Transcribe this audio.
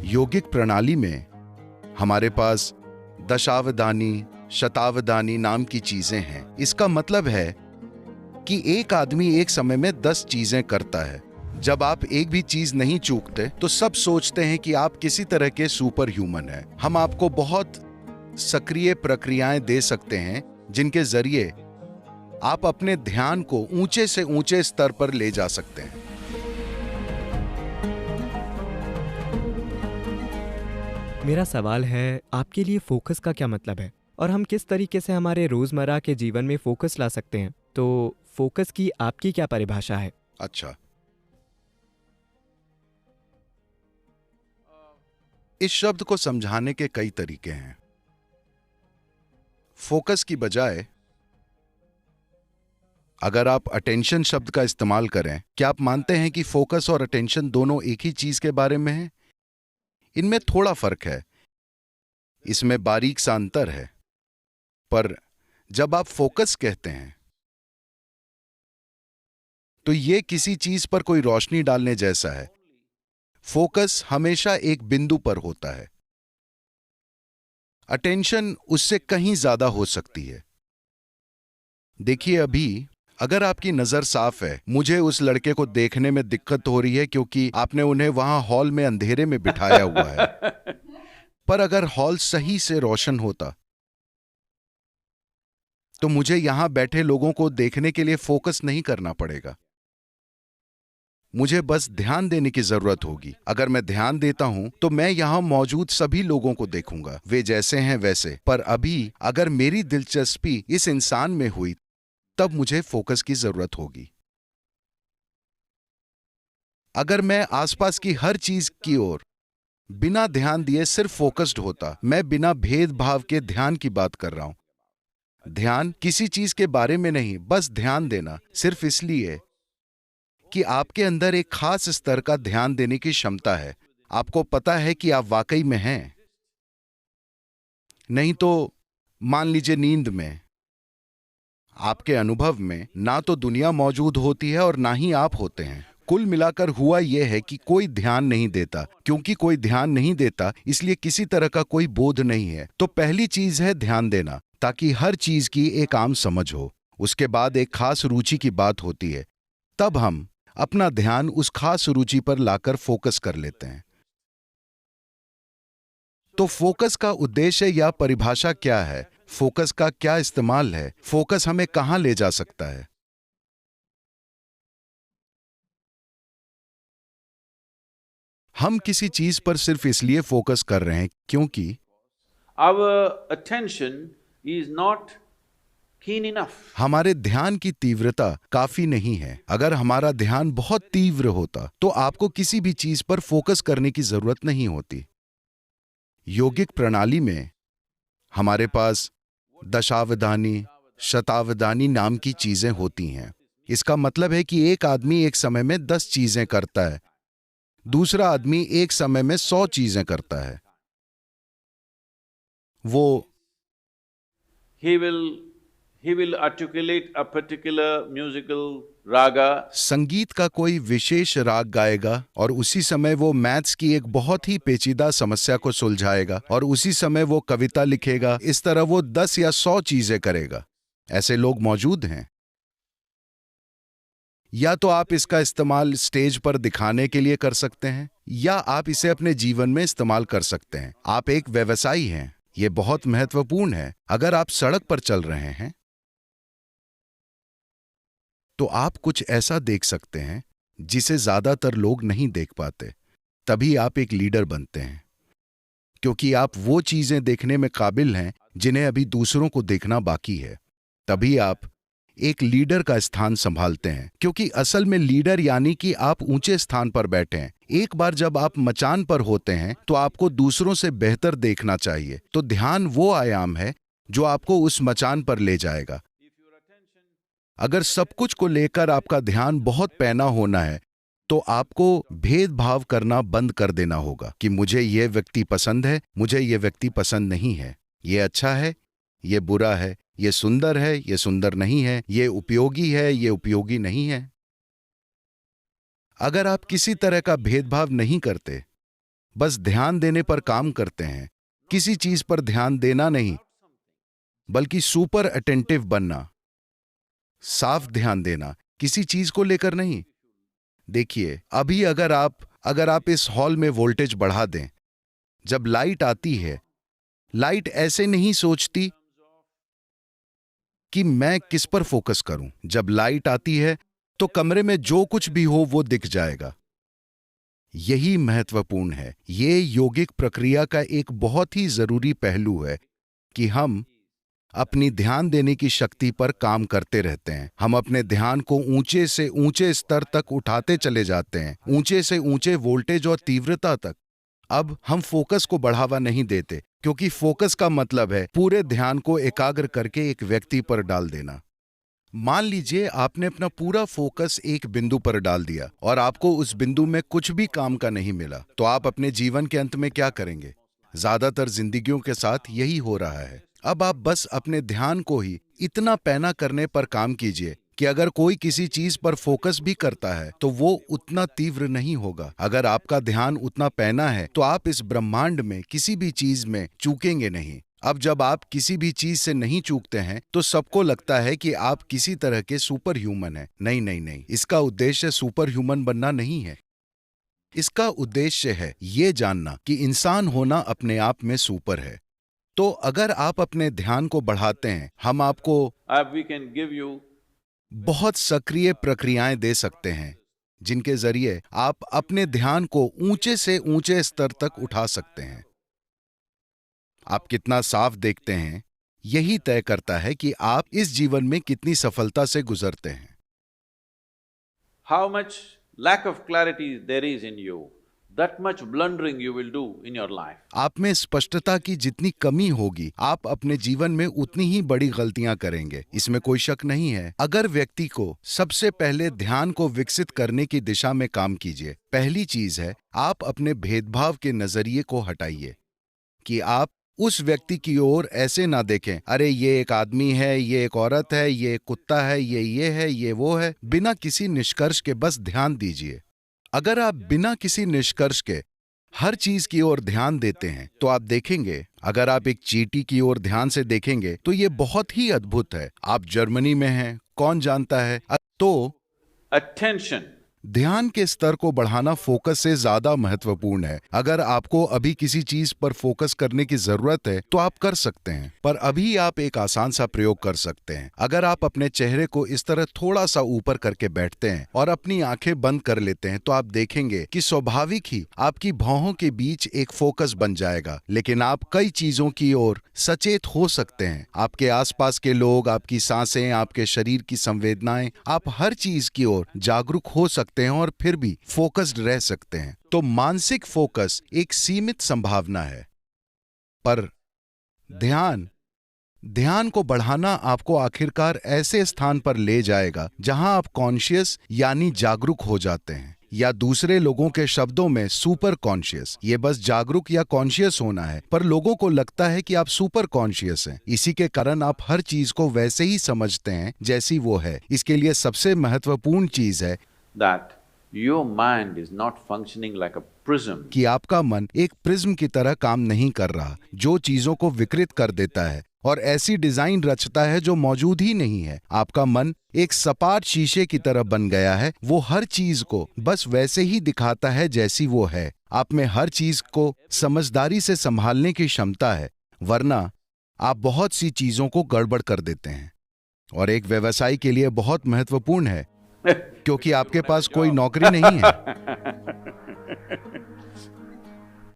योगिक प्रणाली में हमारे पास दशावधानी, शतावधानी नाम की चीजें हैं। इसका मतलब है कि एक आदमी एक समय में 10 चीजें करता है। जब आप एक भी चीज नहीं चूकते तो सब सोचते हैं कि आप किसी तरह के सुपर ह्यूमन हैं। हम आपको बहुत सक्रिय प्रक्रियाएं दे सकते हैं जिनके जरिए आप अपने ध्यान को ऊंचे से ऊंचे स्तर पर ले जा सकते हैं। मेरा सवाल है, आपके लिए फोकस का क्या मतलब है और हम किस तरीके से हमारे रोजमर्रा के जीवन में फोकस ला सकते हैं? तो फोकस की आपकी क्या परिभाषा है? अच्छा, इस शब्द को समझाने के कई तरीके हैं। फोकस की बजाय अगर आप अटेंशन शब्द का इस्तेमाल करें, क्या आप मानते हैं कि फोकस और अटेंशन दोनों एक ही चीज के बारे में हैं? इनमें थोड़ा फर्क है, इसमें बारीक सा अंतर है। पर जब आप फोकस कहते हैं तो यह किसी चीज पर कोई रोशनी डालने जैसा है। फोकस हमेशा एक बिंदु पर होता है। अटेंशन उससे कहीं ज्यादा हो सकती है। देखिए, अभी अगर आपकी नजर साफ है, मुझे उस लड़के को देखने में दिक्कत हो रही है क्योंकि आपने उन्हें वहां हॉल में अंधेरे में बिठाया हुआ है। पर अगर हॉल सही से रोशन होता तो मुझे यहां बैठे लोगों को देखने के लिए फोकस नहीं करना पड़ेगा। मुझे बस ध्यान देने की जरूरत होगी। अगर मैं ध्यान देता हूं तो मैं यहां मौजूद सभी लोगों को देखूंगा, वे जैसे हैं वैसे। पर अभी अगर मेरी दिलचस्पी इस इंसान में हुई तब मुझे फोकस की जरूरत होगी। अगर मैं आसपास की हर चीज की ओर बिना ध्यान दिए सिर्फ फोकस्ड होता, मैं बिना भेदभाव के ध्यान की बात कर रहा हूं। ध्यान किसी चीज के बारे में नहीं, बस ध्यान देना, सिर्फ इसलिए कि आपके अंदर एक खास स्तर का ध्यान देने की क्षमता है। आपको पता है कि आप वाकई में हैं। नहीं तो मान लीजिए नींद में, आपके अनुभव में ना तो दुनिया मौजूद होती है और ना ही आप होते हैं। कुल मिलाकर हुआ यह है कि कोई ध्यान नहीं देता। क्योंकि कोई ध्यान नहीं देता, इसलिए किसी तरह का कोई बोध नहीं है। तो पहली चीज है ध्यान देना, ताकि हर चीज की एक आम समझ हो। उसके बाद एक खास रुचि की बात होती है, तब हम अपना ध्यान उस खास रुचि पर लाकर फोकस कर लेते हैं। तो फोकस का उद्देश्य या परिभाषा क्या है? फोकस का क्या इस्तेमाल है? फोकस हमें कहां ले जा सकता है? हम किसी चीज पर सिर्फ इसलिए फोकस कर रहे हैं क्योंकि our attention is not keen enough. हमारे ध्यान की तीव्रता काफी नहीं है। अगर हमारा ध्यान बहुत तीव्र होता तो आपको किसी भी चीज पर फोकस करने की जरूरत नहीं होती। योगिक प्रणाली में हमारे पास दशावधानी, शतावधानी नाम की चीजें होती हैं। इसका मतलब है कि एक आदमी एक समय में 10 चीजें करता है, दूसरा आदमी एक समय में 100 चीजें करता है। वो He will articulate a particular musical raga. संगीत का कोई विशेष राग गाएगा और उसी समय वो मैथ्स की एक बहुत ही पेचीदा समस्या को सुलझाएगा और उसी समय वो कविता लिखेगा। इस तरह वो 10 या 100 चीजें करेगा। ऐसे लोग मौजूद हैं। या तो आप इसका इस्तेमाल स्टेज पर दिखाने के लिए कर सकते हैं, या आप इसे अपने जीवन में इस्तेमाल कर सकते हैं। आप एक व्यवसायी हैं, यह बहुत महत्वपूर्ण है। अगर आप सड़क पर चल रहे हैं तो आप कुछ ऐसा देख सकते हैं जिसे ज्यादातर लोग नहीं देख पाते। तभी आप एक लीडर बनते हैं, क्योंकि आप वो चीजें देखने में काबिल हैं जिन्हें अभी दूसरों को देखना बाकी है। तभी आप एक लीडर का स्थान संभालते हैं, क्योंकि असल में लीडर यानी कि आप ऊंचे स्थान पर बैठे हैं। एक बार जब आप मचान पर होते हैं तो आपको दूसरों से बेहतर देखना चाहिए। तो ध्यान वो आयाम है जो आपको उस मचान पर ले जाएगा। अगर सब कुछ को लेकर आपका ध्यान बहुत पैना होना है तो आपको भेदभाव करना बंद कर देना होगा कि मुझे यह व्यक्ति पसंद है, मुझे यह व्यक्ति पसंद नहीं है, ये अच्छा है, ये बुरा है, ये सुंदर है, ये सुंदर नहीं है, ये उपयोगी है, ये उपयोगी नहीं है। अगर आप किसी तरह का भेदभाव नहीं करते, बस ध्यान देने पर काम करते हैं, किसी चीज पर ध्यान देना नहीं, बल्कि सुपर अटेंटिव बनना, साफ ध्यान देना, किसी चीज को लेकर नहीं। देखिए, अभी अगर आप इस हॉल में वोल्टेज बढ़ा दें, जब लाइट आती है, लाइट ऐसे नहीं सोचती कि मैं किस पर फोकस करूं। जब लाइट आती है तो कमरे में जो कुछ भी हो वो दिख जाएगा। यही महत्वपूर्ण है। ये योगिक प्रक्रिया का एक बहुत ही जरूरी पहलू है कि हम अपनी ध्यान देने की शक्ति पर काम करते रहते हैं। हम अपने ध्यान को ऊंचे से ऊंचे स्तर तक उठाते चले जाते हैं, ऊंचे से ऊंचे वोल्टेज और तीव्रता तक। अब हम फोकस को बढ़ावा नहीं देते, क्योंकि फोकस का मतलब है पूरे ध्यान को एकाग्र करके एक व्यक्ति पर डाल देना। मान लीजिए आपने अपना पूरा फोकस एक बिंदु पर डाल दिया और आपको उस बिंदु में कुछ भी काम का नहीं मिला, तो आप अपने जीवन के अंत में क्या करेंगे? ज्यादातर जिंदगियों के साथ यही हो रहा है। अब आप बस अपने ध्यान को ही इतना पैना करने पर काम कीजिए कि अगर कोई किसी चीज पर फोकस भी करता है तो वो उतना तीव्र नहीं होगा। अगर आपका ध्यान उतना पैना है तो आप इस ब्रह्मांड में किसी भी चीज में चूकेंगे नहीं। अब जब आप किसी भी चीज से नहीं चूकते हैं तो सबको लगता है कि आप किसी तरह के सुपर ह्यूमन हैं। नहीं नहीं नहीं, इसका उद्देश्य सुपर ह्यूमन बनना नहीं है। इसका उद्देश्य है ये जानना कि इंसान होना अपने आप में सुपर है। तो अगर आप अपने ध्यान को बढ़ाते हैं, हम आपको we can give you बहुत सक्रिय प्रक्रियाएं दे सकते हैं जिनके जरिए आप अपने ध्यान को ऊंचे से ऊंचे स्तर तक उठा सकते हैं। आप कितना साफ देखते हैं यही तय करता है कि आप इस जीवन में कितनी सफलता से गुजरते हैं। how much lack of clarity there is in you, that much blundering you will do in your life. आप में स्पष्टता की जितनी कमी होगी, आप अपने जीवन में उतनी ही बड़ी गलतियां करेंगे, इसमें कोई शक नहीं है। अगर व्यक्ति को सबसे पहले ध्यान को विकसित करने की दिशा में काम कीजिए। पहली चीज है, आप अपने भेदभाव के नजरिए को हटाइए कि आप उस व्यक्ति की ओर ऐसे ना देखें, अरे ये एक आदमी है, ये एक औरत है, ये एक कुत्ता है, ये है, ये वो है। बिना किसी निष्कर्ष के बस ध्यान दीजिए। अगर आप बिना किसी निष्कर्ष के हर चीज की ओर ध्यान देते हैं तो आप देखेंगे, अगर आप एक चींटी की ओर ध्यान से देखेंगे तो ये बहुत ही अद्भुत है। आप जर्मनी में हैं, कौन जानता है। तो Attention. ध्यान के स्तर को बढ़ाना फोकस से ज्यादा महत्वपूर्ण है। अगर आपको अभी किसी चीज पर फोकस करने की जरूरत है तो आप कर सकते हैं, पर अभी आप एक आसान सा प्रयोग कर सकते हैं। अगर आप अपने चेहरे को इस तरह थोड़ा सा ऊपर करके बैठते हैं और अपनी आंखें बंद कर लेते हैं तो आप देखेंगे कि स्वाभाविक ही आपकी भौहों के बीच एक फोकस बन जाएगा। लेकिन आप कई चीजों की ओर सचेत हो सकते हैं। आपके आसपास के लोग, आपकी सांसें, आपके शरीर की संवेदनाएं, आप हर चीज की ओर जागरूक हो सकते हैं और फिर भी फोकस्ड रह सकते हैं। तो मानसिक फोकस एक सीमित संभावना है, पर ध्यान को बढ़ाना आपको आखिरकार ऐसे स्थान पर ले जाएगा जहां आप कॉन्शियस यानी जागरूक हो जाते हैं, या दूसरे लोगों के शब्दों में सुपर कॉन्शियस। ये बस जागरूक या कॉन्शियस होना है, पर लोगों को लगता है कि आप सुपर कॉन्शियस हैं। इसी के कारण आप हर चीज को वैसे ही समझते हैं जैसी वो है। इसके लिए सबसे महत्वपूर्ण चीज है That your mind is not functioning like a prism. कि आपका मन एक प्रिज्म की तरह काम नहीं कर रहा, जो चीजों को विकृत कर देता है और ऐसी डिजाइन रचता है जो मौजूद ही नहीं है। आपका मन एक सपाट शीशे की तरह बन गया है। वो हर चीज को बस वैसे ही दिखाता है जैसी वो है। आप में हर चीज को समझदारी से संभालने की क्षमता है, वरना आप बहुत सी चीजों को गड़बड़ कर देते हैं। और एक व्यवसायी के लिए बहुत महत्वपूर्ण है, क्योंकि आपके पास कोई नौकरी नहीं है।